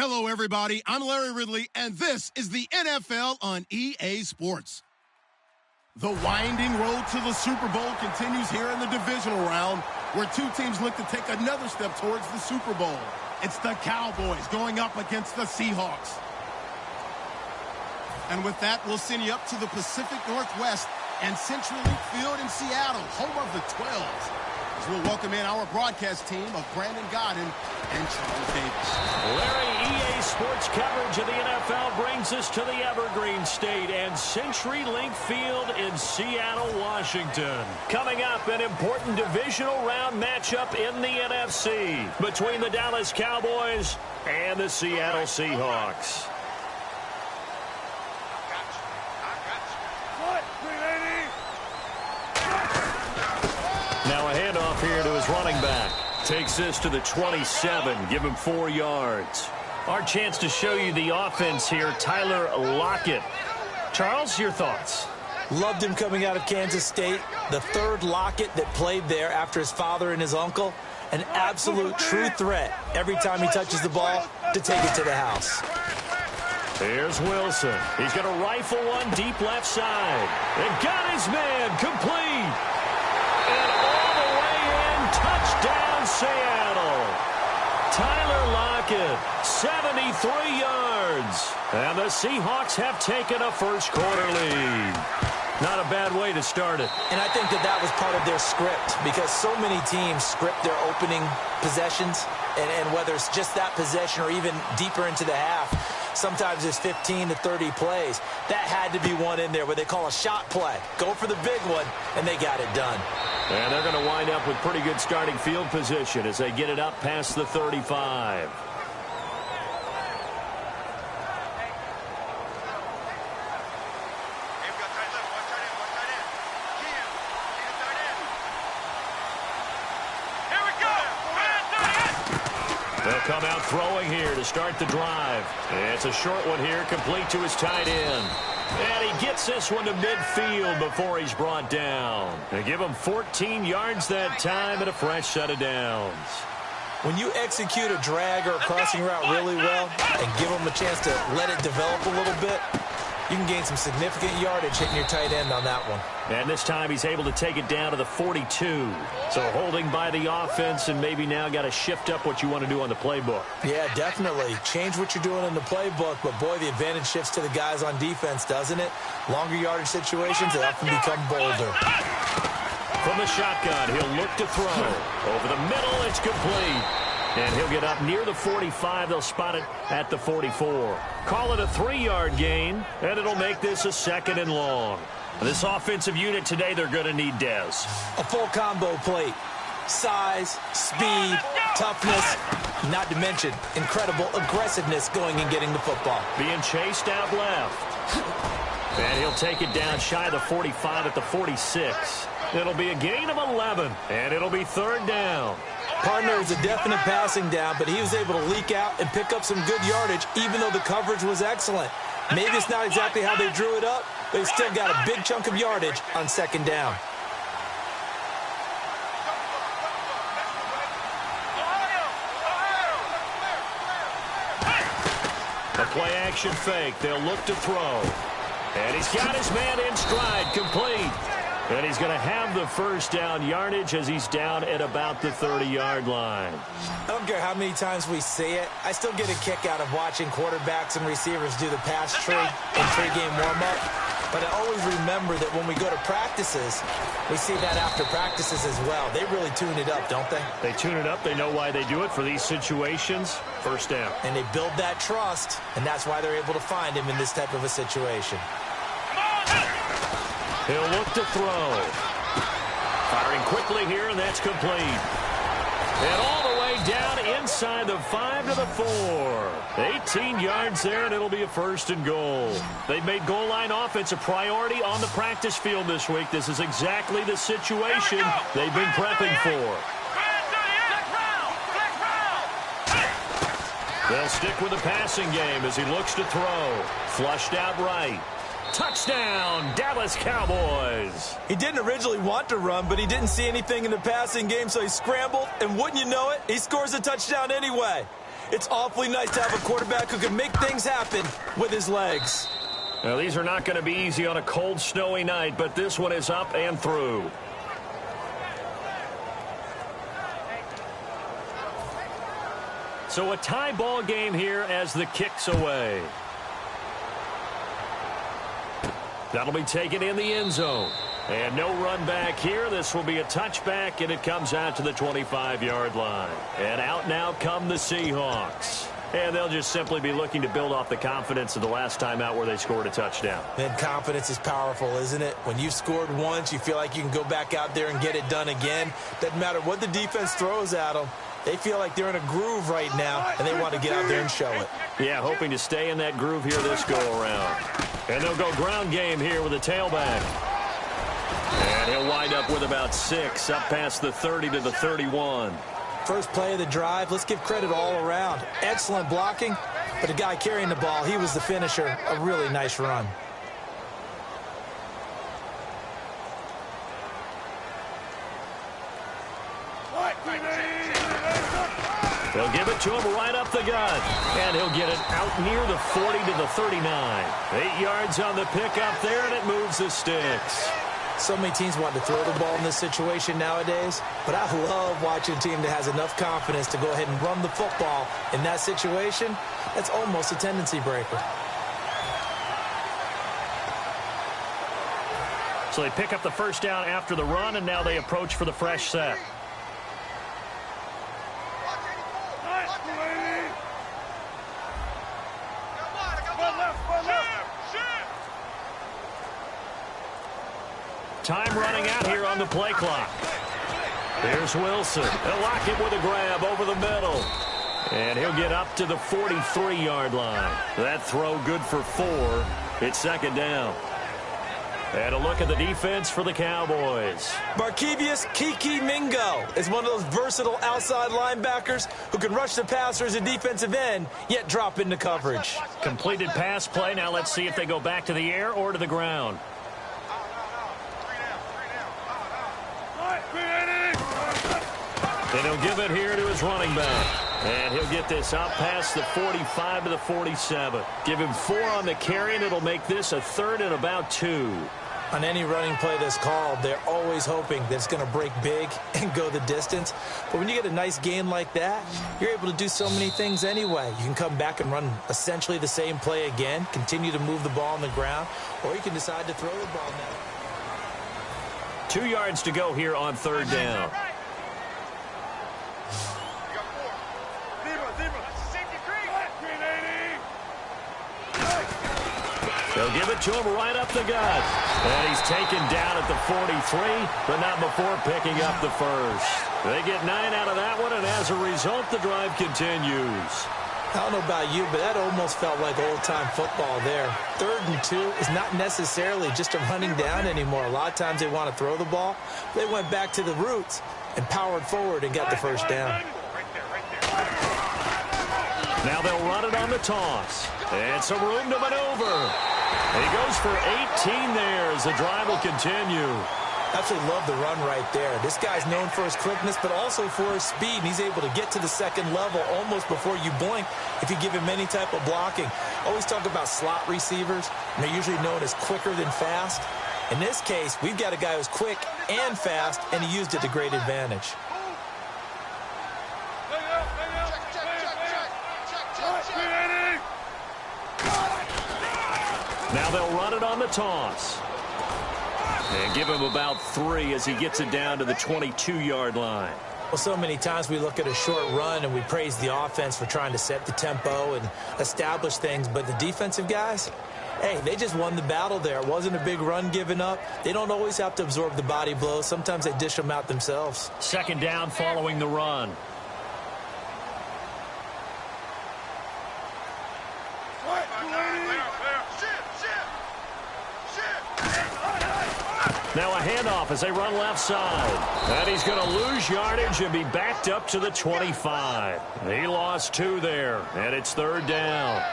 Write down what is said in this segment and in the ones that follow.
Hello, everybody. I'm Larry Ridley, and this is the NFL on EA Sports. The winding road to the Super Bowl continues here in the divisional round, where two teams look to take another step towards the Super Bowl. It's the Cowboys going up against the Seahawks. And with that, we'll send you up to the Pacific Northwest and Central League Field in Seattle, home of the 12s. As we'll welcome in our broadcast team of Brandon Godden and Charles Davis. Larry, EA Sports coverage of the NFL brings us to the Evergreen State and CenturyLink Field in Seattle, Washington. Coming up, an important divisional round matchup in the NFC between the Dallas Cowboys and the Seattle Seahawks. Now a handoff here to his running back. Takes this to the 27. Give him 4 yards. Our chance to show you the offense here, Tyler Lockett. Charles, your thoughts? Loved him coming out of Kansas State. The third Lockett that played there after his father and his uncle. An absolute true threat every time he touches the ball to take it to the house. Here's Wilson. He's going to rifle one deep left side. And got his man complete. And all the way in, touchdown Seattle. Tyler Lockett, 73 yards. And the Seahawks have taken a first-quarter lead. Not a bad way to start it. And I think that was part of their script, because so many teams script their opening possessions, and whether it's just that possession or even deeper into the half, sometimes it's 15 to 30 plays. That had to be one in there where they call a shot play. Go for the big one, and they got it done. And they're going to wind up with pretty good starting field position as they get it up past the 35. They'll come out throwing here to start the drive. It's a short one here, complete to his tight end. And he gets this one to midfield before he's brought down. They give him 14 yards that time and a fresh set of downs. When you execute a drag or a crossing route really well and give them a chance to let it develop a little bit, you can gain some significant yardage hitting your tight end on that one. And this time he's able to take it down to the 42. So holding by the offense, and maybe now got to shift up what you want to do on the playbook. Yeah, definitely. Change what you're doing in the playbook, but boy, the advantage shifts to the guys on defense, doesn't it? Longer yardage situations, they often become bolder. From the shotgun, he'll look to throw. Over the middle, it's complete. And he'll get up near the 45. They'll spot it at the 44. Call it a 3-yard gain, and it'll make this a 2nd and long. This offensive unit today, they're going to need Dez. A full combo plate. Size, speed, toughness, not to mention incredible aggressiveness going and getting the football. Being chased out left. And he'll take it down shy of the 45 at the 46. It'll be a gain of 11, and it'll be 3rd down. Partner is a definite passing down, but he was able to leak out and pick up some good yardage, even though the coverage was excellent. Maybe it's not exactly how they drew it up, but he still got a big chunk of yardage on 2nd down. A play-action fake. They'll look to throw. And he's got his man in stride, complete. And he's going to have the first down yardage as he's down at about the 30-yard line. I don't care how many times we see it. I still get a kick out of watching quarterbacks and receivers do the pass tree in pregame warm-up. But I always remember that when we go to practices, we see that after practices as well. They really tune it up, don't they? They tune it up. They know why they do it for these situations. First down. And they build that trust, and that's why they're able to find him in this type of a situation. He'll look to throw. Firing quickly here, and that's complete. And all the way down inside the 5 to the 4. 18 yards there, and it'll be a 1st and goal. They've made goal line offense a priority on the practice field this week. This is exactly the situation they've been prepping for. They'll stick with the passing game as he looks to throw. Flushed out right. Touchdown, Dallas Cowboys. He didn't originally want to run, but he didn't see anything in the passing game, so he scrambled, and wouldn't you know it, he scores a touchdown anyway. It's awfully nice to have a quarterback who can make things happen with his legs. Now, these are not going to be easy on a cold, snowy night, but this one is up and through. So a tie ball game here as the kick's away. That'll be taken in the end zone. And no run back here. This will be a touchback, and it comes out to the 25-yard line. And out now come the Seahawks. And they'll just simply be looking to build off the confidence of the last time out where they scored a touchdown. And confidence is powerful, isn't it? When you've scored once, you feel like you can go back out there and get it done again. Doesn't matter what the defense throws at them. They feel like they're in a groove right now, and they want to get out there and show it. Yeah, hoping to stay in that groove here this go-around. And they'll go ground game here with a tailback. And he'll wind up with about 6, up past the 30 to the 31. First play of the drive, let's give credit all around. Excellent blocking, but the guy carrying the ball, he was the finisher. A really nice run. They'll give it to him right up the gut. And he'll get it out near the 40 to the 39. 8 yards on the pickup there, and it moves the sticks. So many teams want to throw the ball in this situation nowadays, but I love watching a team that has enough confidence to go ahead and run the football in that situation. That's almost a tendency breaker. So they pick up the first down after the run, and now they approach for the fresh set. Time running out here on the play clock. Here's Wilson. They'll lock him with a grab over the middle. And he'll get up to the 43-yard line. That throw good for 4. It's second down. And a look at the defense for the Cowboys. Barkevius Kiki Mingo is one of those versatile outside linebackers who can rush the passer as a defensive end, yet drop into coverage. Completed pass play. Now let's see if they go back to the air or to the ground. And he'll give it here to his running back. And he'll get this out past the 45 to the 47. Give him 4 on the carry, and it'll make this a 3rd and about 2. On any running play that's called, they're always hoping that it's going to break big and go the distance. But when you get a nice gain like that, you're able to do so many things anyway. You can come back and run essentially the same play again, continue to move the ball on the ground, or you can decide to throw the ball now. 2 yards to go here on 3rd down. They'll give it to him right up the gut. And he's taken down at the 43, but not before picking up the first. They get 9 out of that one, and as a result, the drive continues. I don't know about you, but that almost felt like old-time football there. 3rd and 2 is not necessarily just a running down anymore. A lot of times they want to throw the ball. They went back to the roots and powered forward and got the first down. Now they'll run it on the toss. And some room to maneuver. And he goes for 18 there as the drive will continue. Absolutely love the run right there. This guy's known for his quickness, but also for his speed. And he's able to get to the second level almost before you blink if you give him any type of blocking. Always talk about slot receivers, and they're usually known as quicker than fast. In this case, we've got a guy who's quick and fast, and he used it to great advantage. Now they'll run it on the toss. And give him about 3 as he gets it down to the 22-yard line. Well, so many times we look at a short run and we praise the offense for trying to set the tempo and establish things. But the defensive guys, hey, they just won the battle there. It wasn't a big run given up. They don't always have to absorb the body blows. Sometimes they dish them out themselves. Second down following the run. Now a handoff as they run left side. And he's going to lose yardage and be backed up to the 25. He lost 2 there, and it's 3rd down.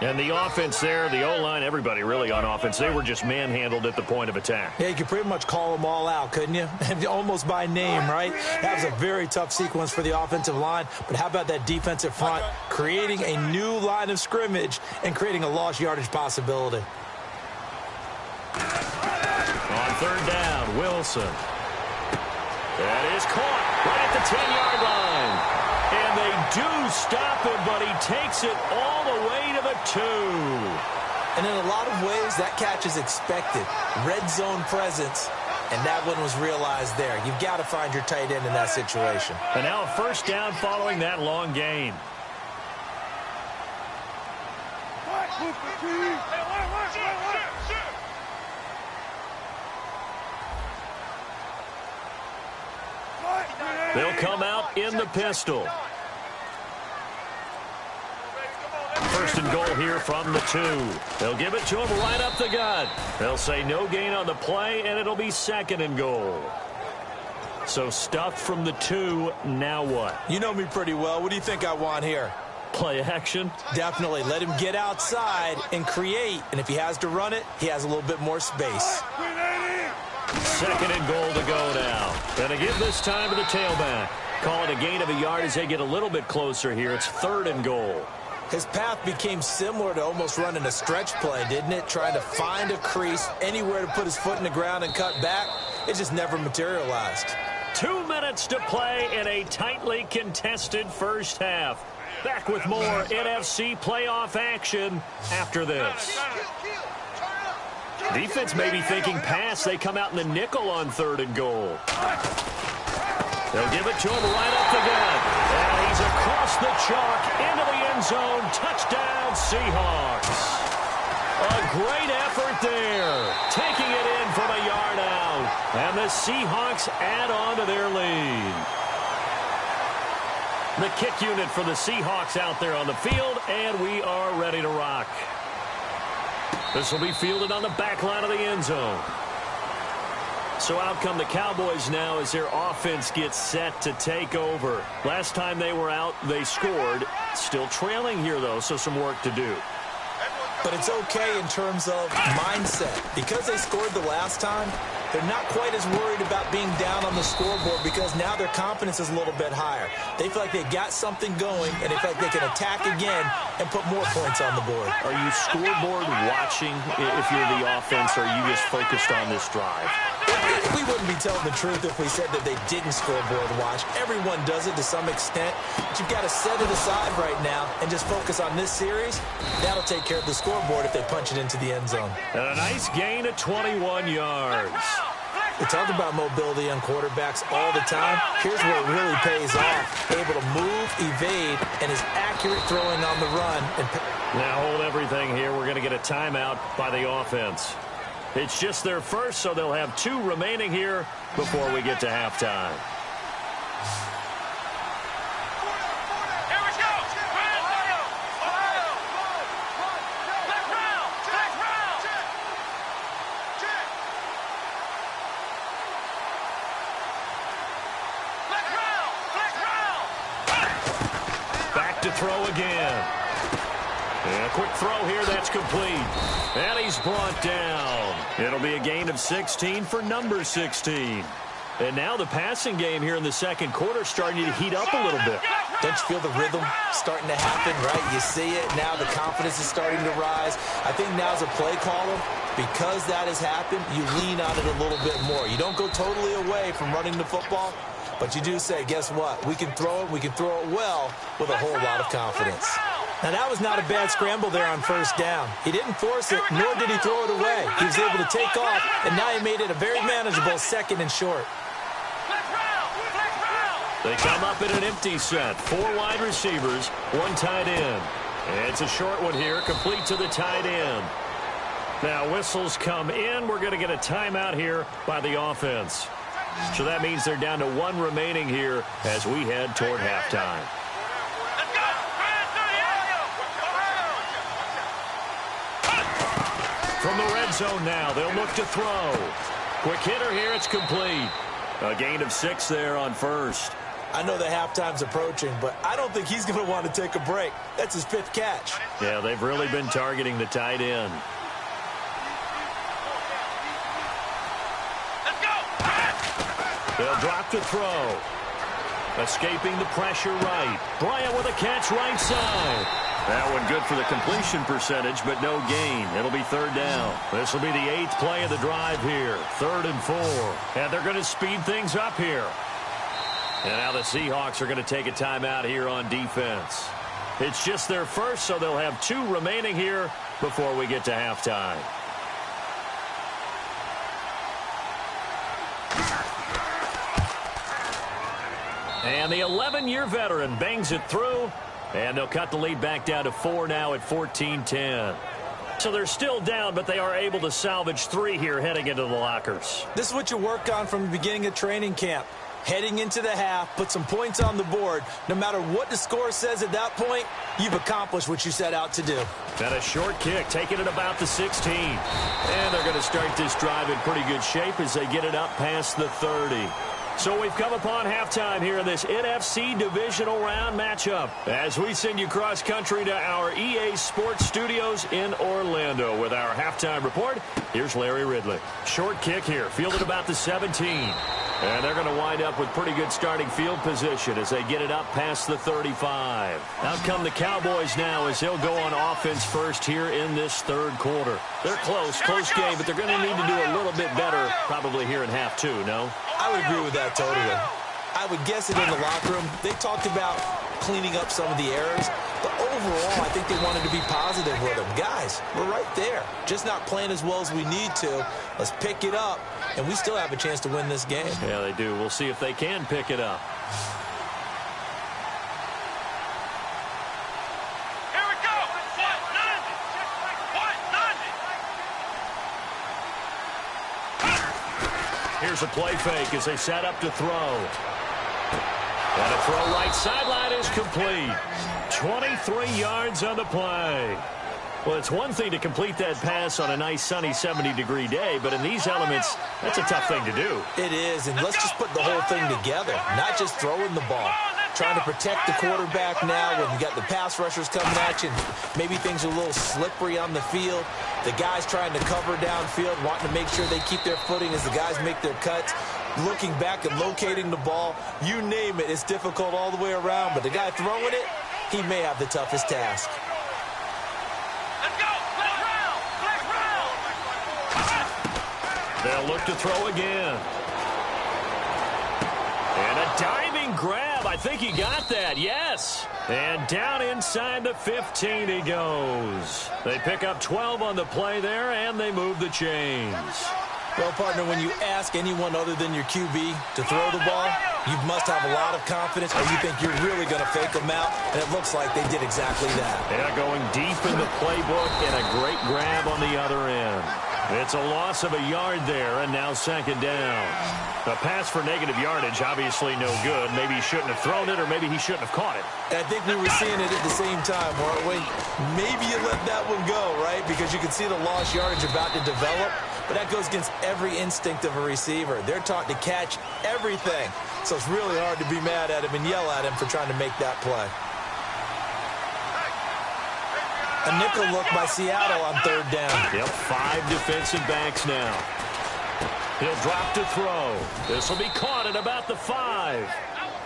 And the offense there, the O-line, everybody really on offense, they were just manhandled at the point of attack. Yeah, you could pretty much call them all out, couldn't you? Almost by name, right? That was a very tough sequence for the offensive line. But how about that defensive front creating a new line of scrimmage and creating a lost yardage possibility? On third down, Wilson. That is caught right at the 10-yard line. And they do stop him, but he takes it all the way to the 2. And in a lot of ways, that catch is expected. Red zone presence, and that one was realized there. You've got to find your tight end in that situation. And now a first down following that long gain. They'll come out in the pistol. First and goal here from the 2. They'll give it to him right up the gut. They'll say no gain on the play, and it'll be second and goal. So stuffed from the 2, now what? You know me pretty well. What do you think I want here? Play action? Definitely. Let him get outside and create. And if he has to run it, he has a little bit more space. Second and goal to go now. And to give this time to the tailback. Call it a gain of a yard as they get a little bit closer here. It's third and goal. His path became similar to almost running a stretch play, didn't it? Trying to find a crease, anywhere to put his foot in the ground and cut back. It just never materialized. 2 minutes to play in a tightly contested first half. Back with more NFC playoff action after this. Defense may be thinking pass. They come out in the nickel on third and goal. They'll give it to him right up the gut. And he's across the chalk into the end zone. Touchdown, Seahawks. A great effort there. Taking it in from a yard out. And the Seahawks add on to their lead. The kick unit for the Seahawks out there on the field. And we are ready to rock. This will be fielded on the back line of the end zone. So out come the Cowboys now as their offense gets set to take over. Last time they were out, they scored. Still trailing here, though, so some work to do. But it's okay in terms of mindset. Because they scored the last time, they're not quite as worried about being down on the scoreboard because now their confidence is a little bit higher. They feel like they got something going, and they feel like they can attack again and put more points on the board. Are you scoreboard watching if you're the offense, or are you just focused on this drive? We wouldn't be telling the truth if we said that they didn't scoreboard watch. Everyone does it to some extent, but you've got to set it aside right now and just focus on this series. That'll take care of the scoreboard if they punch it into the end zone. And a nice gain of 21 yards. We talk about mobility on quarterbacks all the time. Here's where it really pays off. Able to move, evade, and is accurate throwing on the run. Now hold everything here. We're going to get a timeout by the offense. It's just their first, so they'll have 2 remaining here before we get to halftime. Back to throw again. And a quick throw here, that's complete. And he's brought down. It'll be a gain of 16 for number 16. And now the passing game here in the second quarter starting to heat up a little bit. Don't you feel the rhythm starting to happen, right? You see it. Now the confidence is starting to rise. I think now as a play caller, because that has happened, you lean on it a little bit more. You don't go totally away from running the football, but you do say, guess what? We can throw it. We can throw it well with a whole lot of confidence. Now, that was not a bad scramble there on first down. He didn't force it, nor did he throw it away. He was able to take off, and now he made it a very manageable second and short. They come up in an empty set. 4 wide receivers, 1 tight end. It's a short one here, complete to the tight end. Now, whistles come in. We're going to get a timeout here by the offense. So that means they're down to 1 remaining here as we head toward halftime. From the red zone now, they'll look to throw. Quick hitter here, it's complete. A gain of 6 there on first. I know that halftime's approaching, but I don't think he's going to want to take a break. That's his 5th catch. Yeah, they've really been targeting the tight end. Let's go! They'll drop to throw. Escaping the pressure right. Bryant with a catch right side. That one good for the completion percentage, but no gain. It'll be 3rd down. This will be the 8th play of the drive here. 3rd and 4. And they're going to speed things up here. And now the Seahawks are going to take a timeout here on defense. It's just their first, so they'll have 2 remaining here before we get to halftime. And the 11-year veteran bangs it through, and they'll cut the lead back down to 4 now at 14-10. So they're still down, but they are able to salvage 3 here heading into the lockers. This is what you work on from the beginning of training camp. Heading into the half, put some points on the board. No matter what the score says at that point, you've accomplished what you set out to do. And a short kick, taking it about the 16. And they're going to start this drive in pretty good shape as they get it up past the 30. So we've come upon halftime here in this NFC Divisional Round matchup as we send you cross-country to our EA Sports Studios in Orlando with our halftime report. Here's Larry Ridley. Short kick here, fielded about the 17. And they're going to wind up with pretty good starting field position as they get it up past the 35. Out come the Cowboys now as they'll go on offense first here in this 3rd quarter. They're close game, but they're going to need to do a little bit better probably here in half 2, no? I would agree with that totally. I would guess it in the locker room. They talked about cleaning up some of the errors, but overall, I think they wanted to be positive with them. Guys, we're right there. Just not playing as well as we need to. Let's pick it up, and we still have a chance to win this game. Yeah, they do. We'll see if they can pick it up. Here we go! Here's a play fake as they set up to throw. And a throw right sideline is complete. 23 yards on the play. Well, it's one thing to complete that pass on a nice sunny 70-degree day, but in these elements, that's a tough thing to do. It is, and let's just put the whole thing together, not just throwing the ball. Trying to protect the quarterback now when you got the pass rushers coming at you. Maybe things are a little slippery on the field. The guys trying to cover downfield, wanting to make sure they keep their footing as the guys make their cuts. Looking back and locating the ball, you name it, it's difficult all the way around. But the guy throwing it, he may have the toughest task. They'll look to throw again. And a diving grab. I think he got that. Yes. And down inside the 15 he goes. They pick up 12 on the play there, and they move the chains. Well, partner, when you ask anyone other than your QB to throw the ball, you must have a lot of confidence, or you think you're really going to fake them out, and it looks like they did exactly that. Yeah, going deep in the playbook and a great grab on the other end. It's a loss of a yard there, and now 2nd down. A pass for negative yardage, obviously no good. Maybe he shouldn't have thrown it, or maybe he shouldn't have caught it. I think we were seeing it at the same time, weren't we? Maybe you let that one go, right? Because you can see the lost yardage about to develop. But that goes against every instinct of a receiver. They're taught to catch everything. So it's really hard to be mad at him and yell at him for trying to make that play. A nickel look by Seattle on 3rd down. Yep, 5 defensive backs now. He'll drop to throw. This will be caught at about the 5.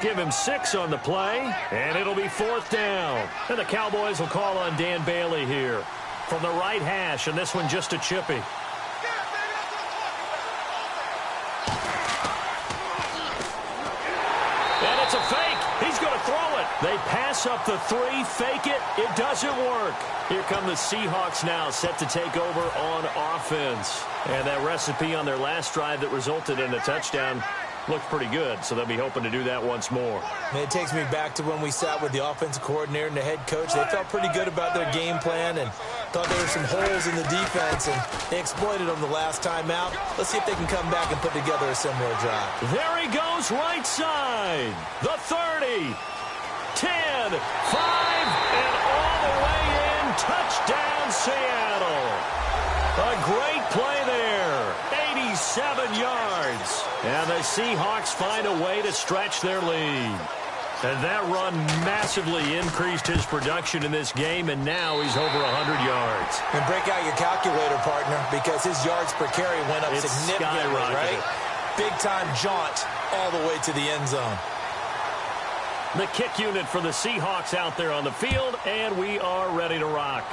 Give him 6 on the play, and it'll be 4th down. And the Cowboys will call on Dan Bailey here from the right hash, and this one just a chippy. And it's a fake. He's going to throw it. They pass up the 3, fake it. It doesn't work. Here come the Seahawks now, set to take over on offense. And that recipe on their last drive that resulted in a touchdown looked pretty good, so they'll be hoping to do that once more. It takes me back to when we sat with the offensive coordinator and the head coach. They felt pretty good about their game plan and thought there were some holes in the defense, and they exploited them the last time out. Let's see if they can come back and put together a similar drive. There he goes, right side. The 30, 10, 5, and all the way in. Touchdown, Seattle. A great play there. 87 yards. And the Seahawks find a way to stretch their lead. And that run massively increased his production in this game, and now he's over 100 yards. And break out your calculator, partner, because his yards per carry went up significantly, right? Big-time jaunt all the way to the end zone. The kick unit for the Seahawks out there on the field, and we are ready to rock.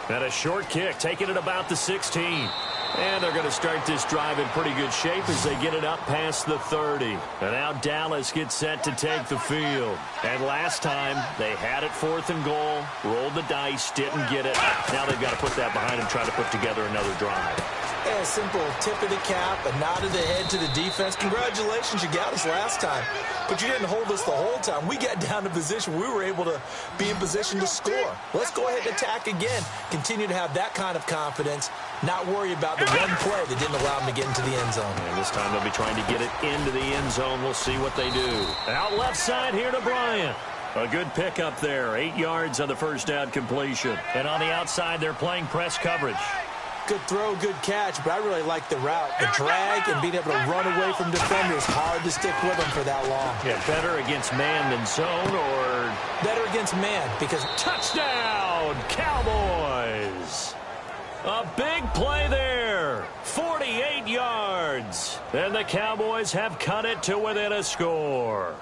And a short kick, taking it about the 16. And they're going to start this drive in pretty good shape as they get it up past the 30. And now Dallas gets set to take the field. And last time, they had it 4th and goal, rolled the dice, didn't get it. Now they've got to put that behind them, try to put together another drive. Yeah, a simple tip of the cap, a nod of the head to the defense. Congratulations, you got us last time. But you didn't hold us the whole time. We got down to position. We were able to be in position to score. Let's go ahead and attack again. Continue to have that kind of confidence. Not worry about the one play that didn't allow them to get into the end zone. And this time they'll be trying to get it into the end zone. We'll see what they do. Out left side here to Bryant. A good pickup there. 8 yards on the first down completion. And on the outside, they're playing press coverage. Good throw, good catch, but I really like the route. The drag and being able to run away from defenders. Hard to stick with them for that long. Yeah, better against man than zone, or better against man, because touchdown, Cowboys! A big play there, 48 yards. And the Cowboys have cut it to within a score.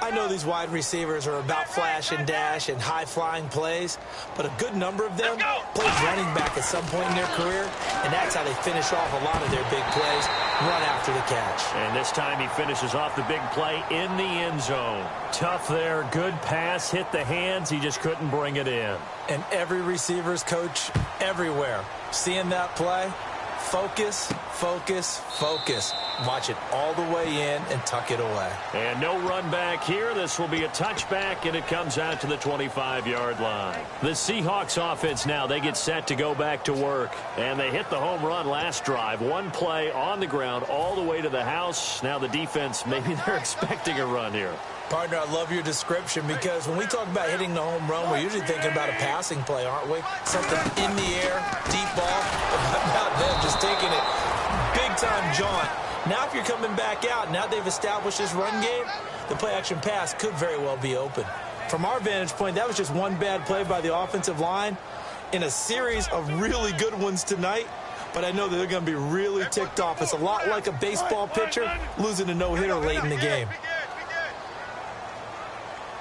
I know these wide receivers are about flash and dash and high-flying plays, but a good number of them played running back at some point in their career, and that's how they finish off a lot of their big plays, run after the catch. And this time he finishes off the big play in the end zone. Tough there, good pass, hit the hands, he just couldn't bring it in. And every receiver's coach everywhere, seeing that play, focus, focus, focus. Watch it all the way in and tuck it away. And no run back here. This will be a touchback, and it comes out to the 25-yard line. The Seahawks offense now, they get set to go back to work. And they hit the home run last drive. One play on the ground all the way to the house. Now the defense, maybe they're expecting a run here. Partner, I love your description, because when we talk about hitting the home run, we're usually thinking about a passing play, aren't we? Something in the air, deep ball, about them just taking it big-time jaunt. Now if you're coming back out, now they've established this run game, the play-action pass could very well be open. From our vantage point, that was just one bad play by the offensive line in a series of really good ones tonight. But I know that they're going to be really ticked off. It's a lot like a baseball pitcher losing a no-hitter late in the game.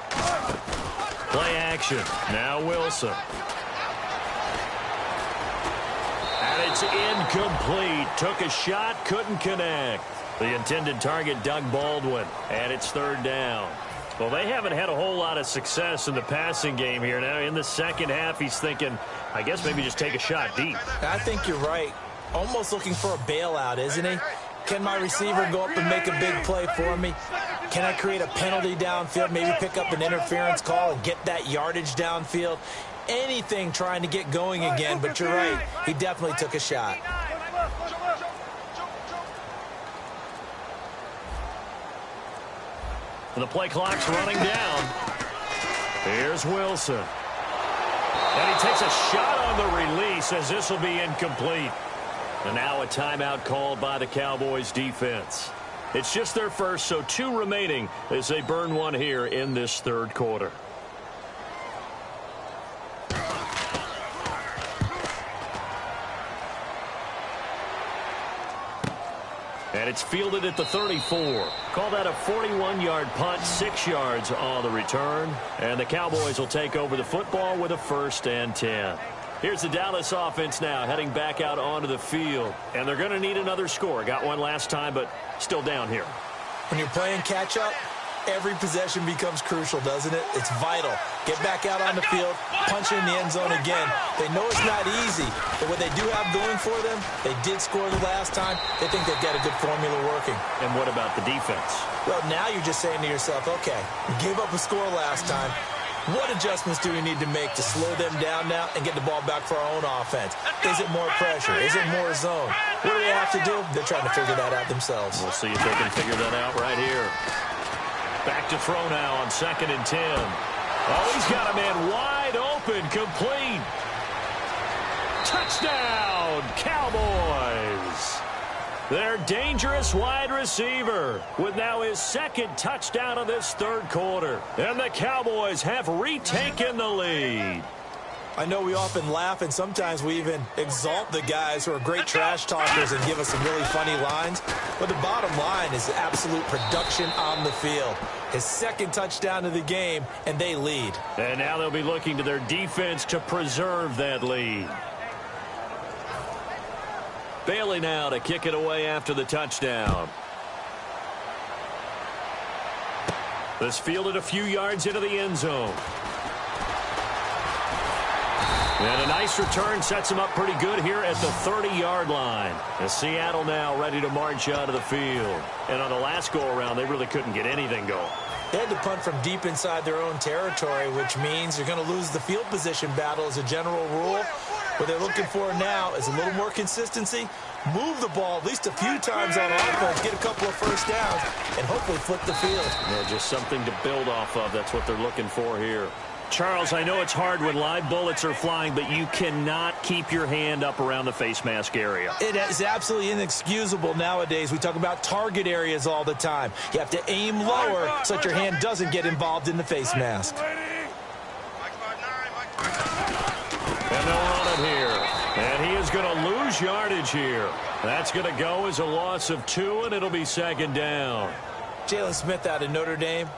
Play action. Now Wilson. And it's incomplete. Took a shot, couldn't connect. The intended target, Doug Baldwin. And it's 3rd down. Well, they haven't had a whole lot of success in the passing game here. Now, in the second half, he's thinking, I guess maybe just take a shot deep. I think you're right. Almost looking for a bailout, isn't he? Can my receiver go up and make a big play for me? Can I create a penalty downfield, maybe pick up an interference call and get that yardage downfield? Anything trying to get going again, but you're right. He definitely took a shot. The play clock's running down. Here's Wilson. And he takes a shot on the release as this will be incomplete. And now a timeout called by the Cowboys defense. It's just their first, so 2 remaining as they burn one here in this 3rd quarter. And it's fielded at the 34. Call that a 41-yard punt, 6 yards on the return. And the Cowboys will take over the football with a 1st and 10. Here's the Dallas offense now heading back out onto the field. And they're going to need another score. Got one last time, but still down here. When you're playing catch-up, every possession becomes crucial, doesn't it? It's vital. Get back out on the field, punch in the end zone again. They know it's not easy, but what they do have going for them, they did score the last time. They think they've got a good formula working. And what about the defense? Well, now you're just saying to yourself, okay, we gave up a score last time. What adjustments do we need to make to slow them down now and get the ball back for our own offense? Is it more pressure? Is it more zone? What do they have to do? They're trying to figure that out themselves. We'll see if they can figure that out right here. Back to throw now on 2nd and 10. Oh, he's got a man wide open, complete. Touchdown, Cowboys. Their dangerous wide receiver with now his second touchdown of this third quarter. And the Cowboys have retaken the lead. I know we often laugh, and sometimes we even exalt the guys who are great trash talkers and give us some really funny lines. But the bottom line is absolute production on the field. His second touchdown of the game, and they lead. And now they'll be looking to their defense to preserve that lead. Bailey now to kick it away after the touchdown. This fielded a few yards into the end zone. And a nice return sets him up pretty good here at the 30-yard line. And Seattle now ready to march out of the field. And on the last go-around, they really couldn't get anything going. They had to punt from deep inside their own territory, which means you're going to lose the field position battle as a general rule. What they're looking for now is a little more consistency, move the ball at least a few times on offense, get a couple of first downs, and hopefully flip the field. Yeah, just something to build off of. That's what they're looking for here. Charles, I know it's hard when live bullets are flying, but you cannot keep your hand up around the face mask area. It is absolutely inexcusable nowadays. We talk about target areas all the time. You have to aim lower so that your hand doesn't get involved in the face mask. And they'll run it here. And he is going to lose yardage here. That's going to go as a loss of 2, and it'll be second down. Jalen Smith out of Notre Dame.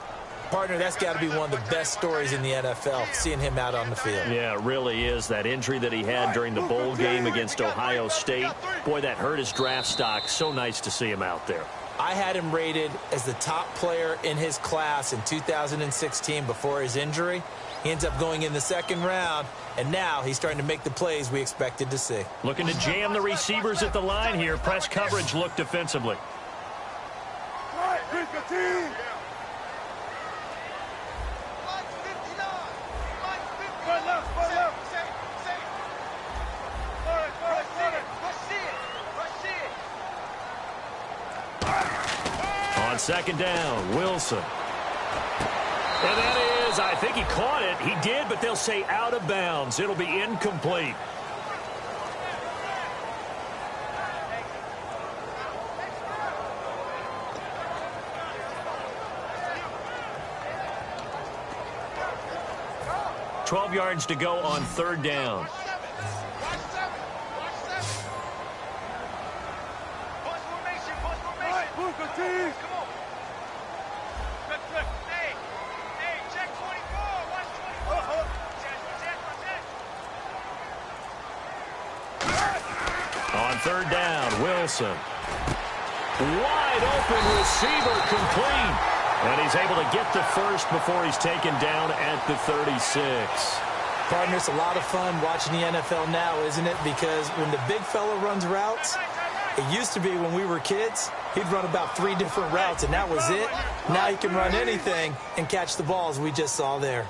Partner, that's got to be one of the best stories in the NFL, seeing him out on the field. Yeah, it really is. That injury that he had during the bowl game against Ohio State, boy, that hurt his draft stock. So nice to see him out there. I had him rated as the top player in his class in 2016 before his injury. He ends up going in the second round, and now he's starting to make the plays we expected to see. Looking to jam the receivers at the line here. Press coverage look defensively. On second down, Wilson. And that is, I think he caught it. He did, but they'll say out of bounds. It'll be incomplete. $12 yards to go on third down. On third down, Wilson. Wide open receiver complete. And he's able to get the first before he's taken down at the 36. Partner, it's a lot of fun watching the NFL now, isn't it? Because when the big fella runs routes, it used to be when we were kids, he'd run about 3 different routes, and that was it. Now he can run anything and catch the balls we just saw there.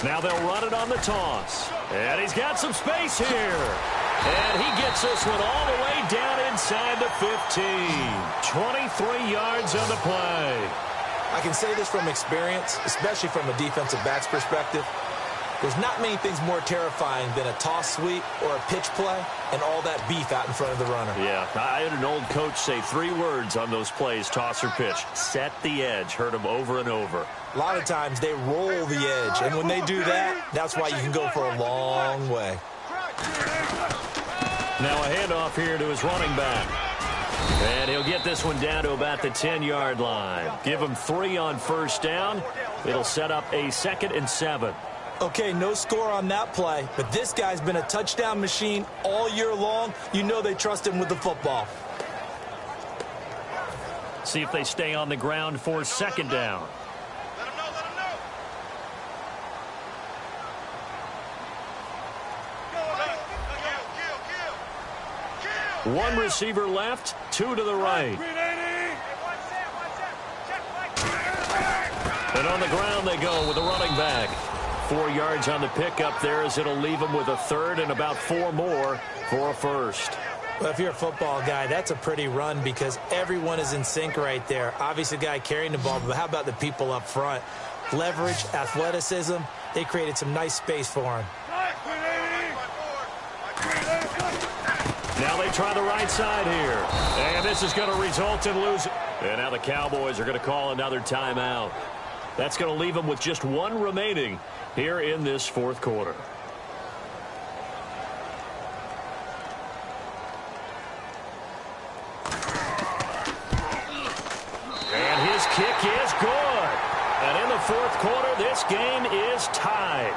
Now they'll run it on the toss. And he's got some space here. And he gets this one all the way down inside the 15. 23 yards on the play. I can say this from experience, especially from a defensive back's perspective. There's not many things more terrifying than a toss sweep or a pitch play and all that beef out in front of the runner. Yeah, I had an old coach say 3 words on those plays, toss or pitch. Set the edge. Heard him over and over. A lot of times they roll the edge, and when they do that, that's why you can go for a long way. Now a handoff here to his running back. And he'll get this one down to about the 10-yard line. Give him 3 on first down. It'll set up a 2nd and 7. Okay, no score on that play, but this guy's been a touchdown machine all year long. You know they trust him with the football. See if they stay on the ground for second down. One receiver left, 2 to the right. And on the ground they go with the running back. 4 yards on the pickup there as it'll leave him with a 3rd and about 4 more for a first. Well, if you're a football guy, that's a pretty run because everyone is in sync right there. Obviously, the guy carrying the ball, but how about the people up front? leverage, athleticism. They created some nice space for him. Now they try the right side here. And this is going to result in losing. And now the Cowboys are going to call another timeout. That's going to leave them with just one remaining here in this fourth quarter. And his kick is good. And in the fourth quarter, this game is tied.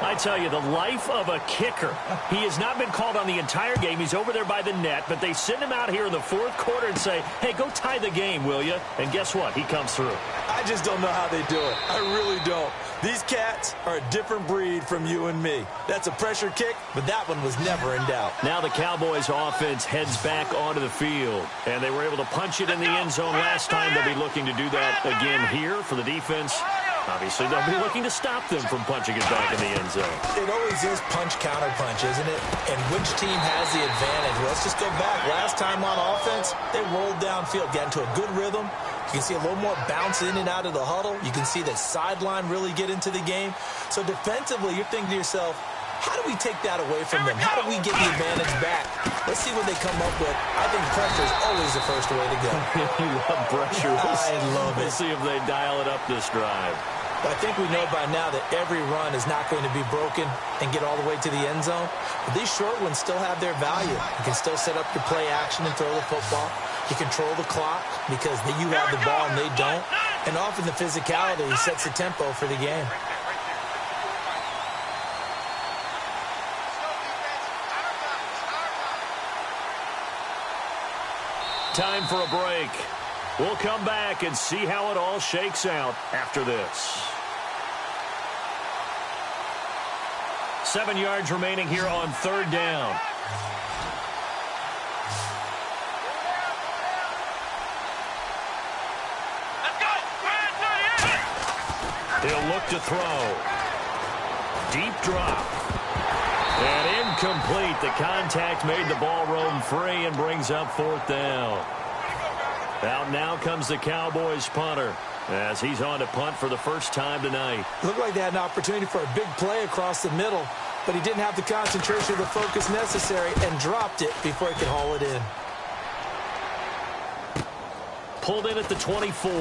I tell you, the life of a kicker. He has not been called on the entire game. He's over there by the net, but they send him out here in the fourth quarter and say, hey, go tie the game, will you? And guess what? He comes through. I just don't know how they do it. I really don't. These cats are a different breed from you and me. That's a pressure kick, but that one was never in doubt. Now the Cowboys offense heads back onto the field, and they were able to punch it in the end zone last time. They'll be looking to do that again here for the defense. Obviously, they'll be looking to stop them from punching it back in the end zone. It always is punch-counter-punch, isn't it? And which team has the advantage? Well, let's just go back. Last time on offense, they rolled downfield, got into a good rhythm. You can see a little more bounce in and out of the huddle. You can see the sideline really get into the game. So defensively, you're thinking to yourself, how do we take that away from them? How do we get the advantage back? Let's see what they come up with. I think pressure is always the first way to go. You love pressure. I love it. We'll see if they dial it up this drive. I think we know by now that every run is not going to be broken and get all the way to the end zone. But these short ones still have their value. You can still set up your play action and throw the football. You control the clock because you have the ball and they don't. And often the physicality sets the tempo for the game. Time for a break. We'll come back and see how it all shakes out after this. 7 yards remaining here on third down. He'll look to throw. Deep drop. And incomplete. The contact made the ball roam free and brings up fourth down. Out now comes the Cowboys punter as he's on to punt for the first time tonight. Looked like they had an opportunity for a big play across the middle, but he didn't have the concentration or the focus necessary and dropped it before he could haul it in. Pulled in at the 24.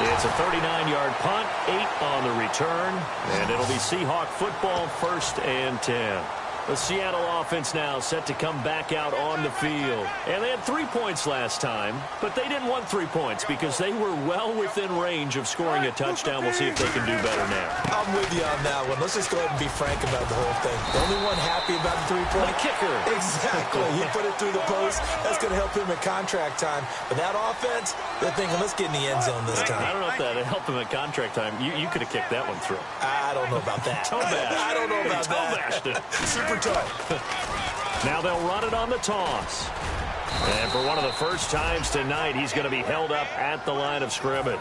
It's a 39-yard punt, 8 on the return, and it'll be Seahawk football, 1st and 10. The Seattle offense now set to come back out on the field. And they had 3 points last time, but they didn't want 3 points because they were well within range of scoring a touchdown. We'll see if they can do better now. I'm with you on that one. Let's just go ahead and be frank about the whole thing. The only one happy about the 3-point? The kicker. Exactly. He put it through the post. That's going to help him at contract time. But that offense, they're thinking, let's get in the end zone this time. I don't know if that helped him at contract time. You could have kicked that one through. I don't know about that. I don't know about that. Bashed it. Super tough. Now they'll run it on the toss. And for one of the first times tonight, he's going to be held up at the line of scrimmage.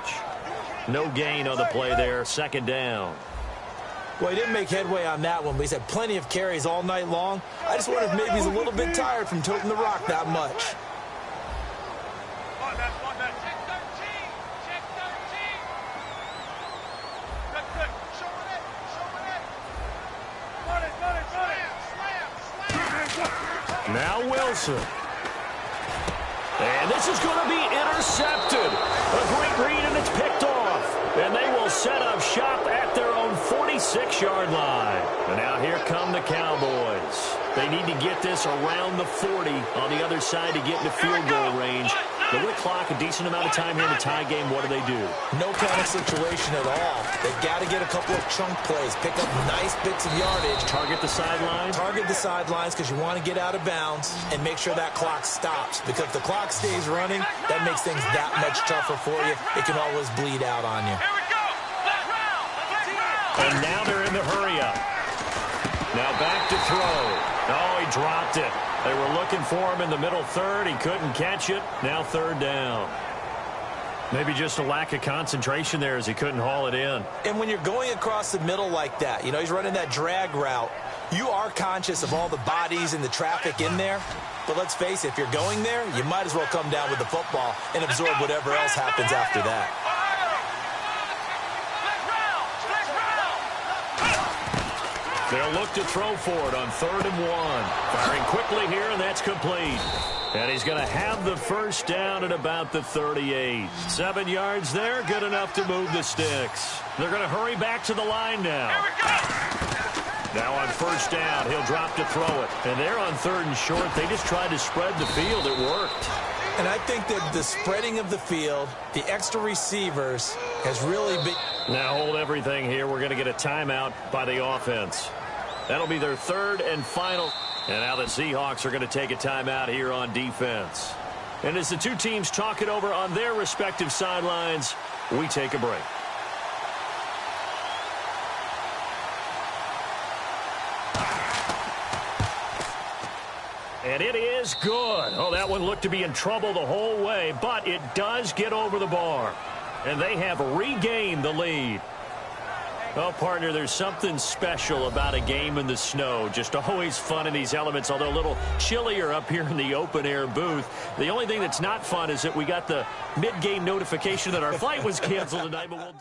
No gain on the play there. 2nd down. Well, he didn't make headway on that one, but he's had plenty of carries all night long. I just wonder if maybe he's a little bit tired from toting the rock that much. Now Wilson. And this is going to be intercepted. A great read, and it's picked off. And they will set up shop at their own 46-yard line. And now here come the Cowboys. They need to get this around the 40 on the other side to get into field goal range. They're going to clock a decent amount of time here in the tie game. What do they do? No panic situation at all. They've got to get a couple of chunk plays, pick up nice bits of yardage. Target the sidelines? Target the sidelines because you want to get out of bounds and make sure that clock stops. Because if the clock stays running, that makes things that much tougher for you. It can always bleed out on you. And now they're in the hurry-up. Now back to throw. Oh, he dropped it. They were looking for him in the middle third. He couldn't catch it. Now 3rd down. Maybe just a lack of concentration there as he couldn't haul it in. And when you're going across the middle like that, you know, he's running that drag route, you are conscious of all the bodies and the traffic in there. But let's face it, if you're going there, you might as well come down with the football and absorb whatever else happens after that. They'll look to throw for it on 3rd and 1. Firing quickly here, and that's complete. And he's going to have the first down at about the 38. 7 yards there, good enough to move the sticks. They're going to hurry back to the line now. Here we go. Now on first down, he'll drop to throw it. And they're on 3rd and short. They just tried to spread the field. It worked. And I think that the spreading of the field, the extra receivers, has really been... Now hold everything here. We're going to get a timeout by the offense. That'll be their 3rd and final. And now the Seahawks are going to take a timeout here on defense. And as the two teams talk it over on their respective sidelines, we take a break. And it is good. Oh, that one looked to be in trouble the whole way, but it does get over the bar. And they have regained the lead. Well, partner, there's something special about a game in the snow. Just always fun in these elements, although a little chillier up here in the open-air booth. The only thing that's not fun is that we got the mid-game notification that our flight was canceled tonight. But we'll